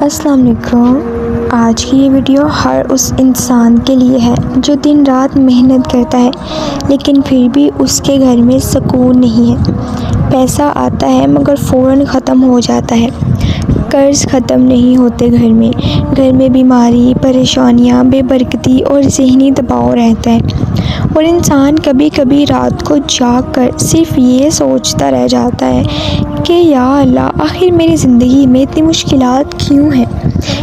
السلام علیکم۔ آج کی یہ ویڈیو ہر اس انسان کے لیے ہے جو دن رات محنت کرتا ہے لیکن پھر بھی اس کے گھر میں سکون نہیں ہے۔ پیسہ آتا ہے مگر فوراً ختم ہو جاتا ہے۔ قرض ختم نہیں ہوتے گھر میں بیماری، پریشانیاں، بے برکتی اور ذہنی دباؤ رہتا ہے، اور انسان کبھی کبھی رات کو جاگ کر صرف یہ سوچتا رہ جاتا ہے کہ یا اللہ، آخر میری زندگی میں اتنی مشکلات کیوں ہیں؟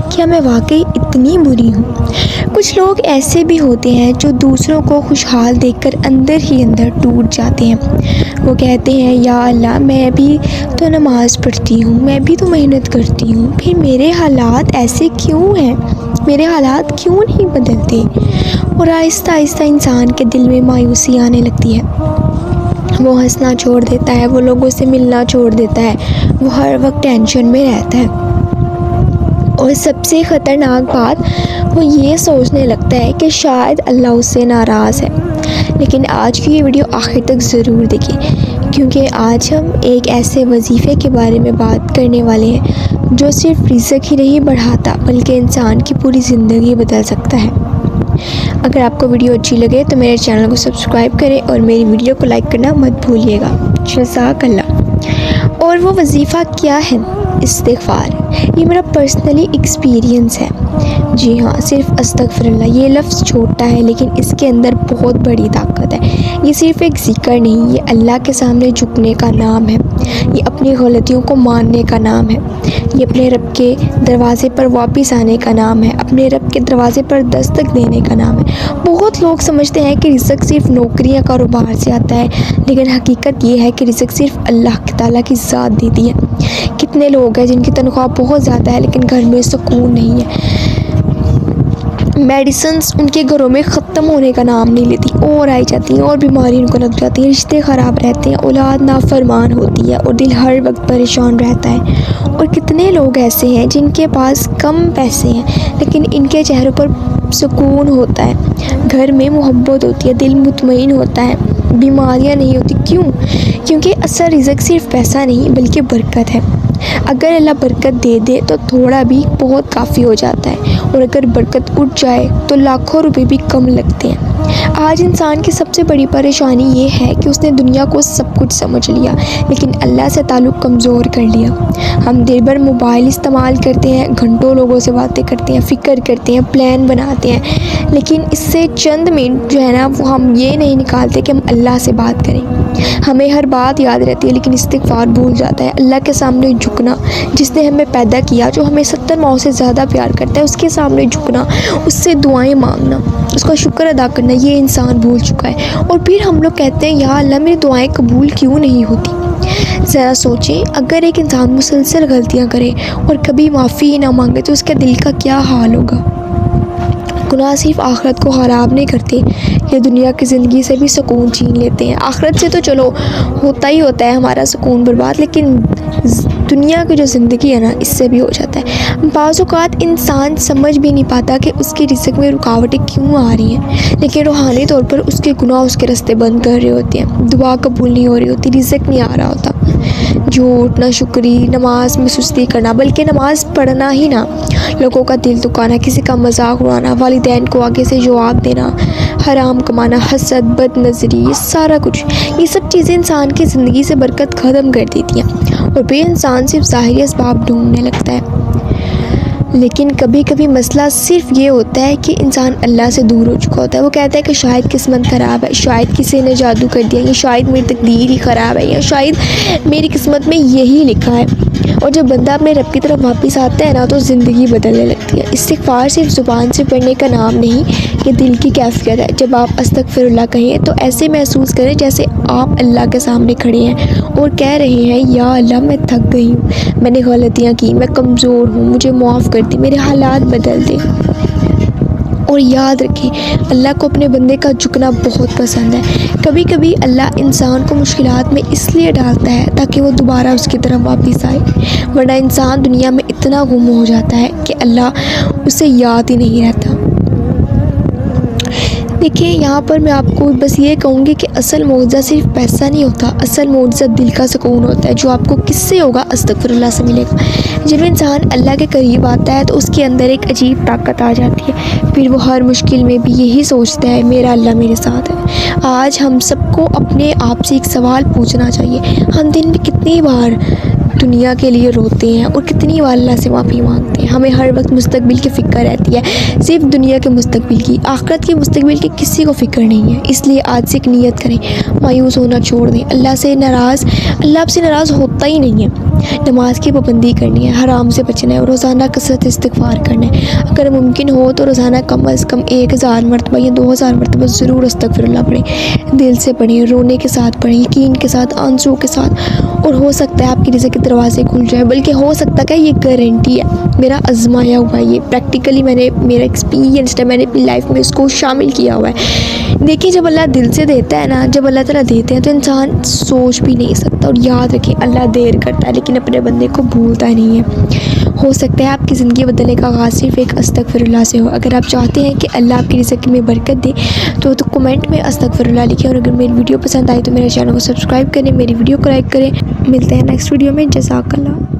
کیا میں واقعی اتنی بری ہوں؟ کچھ لوگ ایسے بھی ہوتے ہیں جو دوسروں کو خوشحال دیکھ کر اندر ہی اندر ٹوٹ جاتے ہیں۔ وہ کہتے ہیں یا اللہ، میں بھی تو نماز پڑھتی ہوں، میں بھی تو محنت کرتی ہوں، پھر میرے حالات ایسے کیوں ہیں؟ میرے حالات کیوں نہیں بدلتے؟ اور آہستہ آہستہ انسان کے دل میں مایوسی آنے لگتی ہے۔ وہ ہنسنا چھوڑ دیتا ہے، وہ لوگوں سے ملنا چھوڑ دیتا ہے، وہ ہر وقت ٹینشن میں رہتا ہے، اور سب سے خطرناک بات وہ یہ سوچنے لگتا ہے کہ شاید اللہ اس سے ناراض ہے۔ لیکن آج کی یہ ویڈیو آخر تک ضرور دیکھیں، کیونکہ آج ہم ایک ایسے وظیفے کے بارے میں بات کرنے والے ہیں جو صرف رزق ہی نہیں بڑھاتا بلکہ انسان کی پوری زندگی بدل سکتا ہے۔ اگر آپ کو ویڈیو اچھی لگے تو میرے چینل کو سبسکرائب کریں اور میری ویڈیو کو لائک کرنا مت بھولیے گا۔ جزاک اللہ۔ اور وہ وظیفہ کیا ہے؟ استغفار۔ یہ میرا پرسنلی ایکسپیرینس ہے۔ جی ہاں، صرف استغفر اللہ، یہ لفظ چھوٹا ہے لیکن اس کے اندر بہت بڑی طاقت ہے۔ یہ صرف ایک ذکر نہیں، یہ اللہ کے سامنے جھکنے کا نام ہے، یہ اپنی غلطیوں کو ماننے کا نام ہے، یہ اپنے رب کے دروازے پر واپس آنے کا نام ہے، اپنے رب کے دروازے پر دستک دینے کا نام ہے۔ بہت لوگ سمجھتے ہیں کہ رزق صرف نوکری یا کاروبار سے آتا ہے، لیکن حقیقت یہ ہے کہ رزق صرف اللہ تعالیٰ کی ذات دیتی ہے۔ کتنے لوگ ہیں جن کی تنخواہ بہت زیادہ ہے لیکن گھر میں سکون نہیں ہے، میڈیسنز ان کے گھروں میں ختم ہونے کا نام نہیں لیتی، اور آئی جاتی ہیں اور بیماری ان کو لگ جاتی ہیں، رشتے خراب رہتے ہیں، اولاد نافرمان ہوتی ہے اور دل ہر وقت پریشان رہتا ہے۔ اور کتنے لوگ ایسے ہیں جن کے پاس کم پیسے ہیں لیکن ان کے چہروں پر سکون ہوتا ہے، گھر میں محبت ہوتی ہے، دل مطمئن ہوتا ہے، بیماریاں نہیں ہوتی۔ کیوں؟ کیونکہ اصل رزق صرف پیسہ نہیں بلکہ برکت ہے۔ اگر اللہ برکت دے دے تو تھوڑا بھی بہت کافی ہو جاتا ہے، اور اگر برکت اٹھ جائے تو لاکھوں روپے بھی کم لگتے ہیں۔ آج انسان کی سب سے بڑی پریشانی یہ ہے کہ اس نے دنیا کو سب کچھ سمجھ لیا لیکن اللہ سے تعلق کمزور کر لیا۔ ہم دیر بھر موبائل استعمال کرتے ہیں، گھنٹوں لوگوں سے باتیں کرتے ہیں، فکر کرتے ہیں، پلان بناتے ہیں، لیکن اس سے چند منٹ جو ہے نا وہ ہم یہ نہیں نکالتے کہ ہم اللہ سے بات کریں۔ ہمیں ہر بات یاد رہتی ہے لیکن استغفار بھول جاتا ہے۔ اللہ کے سامنے جھکنا، جس نے ہمیں پیدا کیا، جو ہمیں 70 ماؤں سے زیادہ پیار کرتا ہے، اس کے سامنے جھکنا، اس سے دعائیں مانگنا، اس کا شکر ادا کرنا، یہ انسان بھول چکا ہے۔ اور پھر ہم لوگ کہتے ہیں یا اللہ، میری دعائیں قبول کیوں نہیں ہوتی؟ ذرا سوچیں، اگر ایک انسان مسلسل غلطیاں کرے اور کبھی معافی ہی نہ مانگے تو اس کے دل کا کیا حال ہوگا؟ گناہ صرف آخرت کو خراب نہیں کرتے، یہ دنیا کی زندگی سے بھی سکون چھین لیتے ہیں۔ آخرت سے تو چلو ہوتا ہی ہوتا ہے ہمارا سکون برباد، لیکن دنیا کی جو زندگی ہے نا، اس سے بھی ہو جاتا ہے۔ بعض اوقات انسان سمجھ بھی نہیں پاتا کہ اس کی رزق میں رکاوٹیں کیوں آ رہی ہیں، لیکن روحانی طور پر اس کے گناہ اس کے راستے بند کر رہے ہوتے ہیں، دعا قبول نہیں ہو رہی ہوتی، رزق نہیں آ رہا ہوتا۔ جھوٹ، ناشکری، نماز میں سستی کرنا، بلکہ نماز پڑھنا ہی نہ، لوگوں کا دل دکھانا، کسی کا مذاق اڑانا، والدین کو آگے سے جواب دینا، حرام کمانا، حسد، بد نظری، یہ سارا کچھ، یہ سب چیزیں انسان کی زندگی سے برکت ختم کر دیتی ہیں، اور پھر انسان صرف ظاہری اسباب ڈھونڈنے لگتا ہے۔ لیکن کبھی کبھی مسئلہ صرف یہ ہوتا ہے کہ انسان اللہ سے دور ہو چکا ہوتا ہے۔ وہ کہتا ہے کہ شاید قسمت خراب ہے، شاید کسی نے جادو کر دیا، یا شاید میری تقدیر ہی خراب ہے، یا شاید میری قسمت میں یہی لکھا ہے۔ اور جب بندہ اپنے رب کی طرف واپس آتا ہے نا تو زندگی بدلنے لگتی ہے۔ استغفار صرف زبان سے پڑھنے کا نام نہیں، یہ دل کی کیفیت ہے۔ جب آپ استغفر اللہ کہیں تو ایسے محسوس کریں جیسے آپ اللہ کے سامنے کھڑے ہیں اور کہہ رہے ہیں یا اللہ، میں تھک گئی ہوں، میں نے غلطیاں کی، میں کمزور ہوں، مجھے معاف کر دے، میرے حالات بدل دے۔ اور یاد رکھیں، اللہ کو اپنے بندے کا جھکنا بہت پسند ہے۔ کبھی کبھی اللہ انسان کو مشکلات میں اس لیے ڈالتا ہے تاکہ وہ دوبارہ اس کی طرف واپس آئے، ورنہ انسان دنیا میں اتنا گم ہو جاتا ہے کہ اللہ اسے یاد ہی نہیں رہتا۔ دیکھیں یہاں پر میں آپ کو بس یہ کہوں گی کہ اصل معجزہ صرف پیسہ نہیں ہوتا، اصل معجزہ دل کا سکون ہوتا ہے، جو آپ کو کس سے ہوگا؟ استغفر اللہ سے ملے گا۔ جب انسان اللہ کے قریب آتا ہے تو اس کے اندر ایک عجیب طاقت آ جاتی ہے، پھر وہ ہر مشکل میں بھی یہی سوچتا ہے میرا اللہ میرے ساتھ ہے۔ آج ہم سب کو اپنے آپ سے ایک سوال پوچھنا چاہیے، ہم دن میں کتنی بار دنیا کے لیے روتے ہیں اور کتنی بار اللہ سے معافی مانگتے ہیں؟ ہمیں ہر وقت مستقبل کی فکر رہتی ہے، صرف دنیا کے مستقبل کی، آخرت کے مستقبل کی کسی کو فکر نہیں ہے۔ اس لیے آج سے ایک نیت کریں، مایوس ہونا چھوڑ دیں۔ اللہ آپ سے ناراض ہوتا ہی نہیں ہے۔ نماز کی پابندی کرنی ہے، حرام سے بچنا ہے اور روزانہ کثرت استغفار کرنا ہے۔ اگر ممکن ہو تو روزانہ کم از کم 1000 مرتبہ یا 2000 مرتبہ ضرور استغفر اللہ پڑھیں، دل سے پڑھیں، رونے کے ساتھ پڑھیں، یقین کے ساتھ، آنسو کے ساتھ، اور ہو سکتا ہے آپ کی رزق کے دروازے کھل جائے، بلکہ ہو سکتا ہے، یہ گارنٹی ہے، میرا آزمایا ہوا ہے، یہ پریکٹیکلی میرا ایکسپیرینس ہے، میں نے اپنی لائف میں اس کو شامل کیا ہوا ہے۔ دیکھیں جب اللہ دل سے دیتا ہے نا، جب اللہ تعالیٰ دیتے ہیں تو انسان سوچ بھی نہیں سکتا۔ اور یاد رکھیں اللہ دیر کرتا ہے لیکن اپنے بندے کو بھولتا نہیں ہے۔ ہو سکتا ہے آپ کی زندگی بدلنے کا آغاز صرف ایک استغفر اللہ سے ہو۔ اگر آپ چاہتے ہیں کہ اللہ آپ کی رزق میں برکت دے تو کمنٹ میں استغفر اللہ لکھیں، اور اگر میری ویڈیو پسند آئی تو میرے چینل کو سبسکرائب کریں، میری ویڈیو کو لائک کریں۔ ملتے ہیں نیکسٹ ویڈیو میں۔ جزاک اللہ۔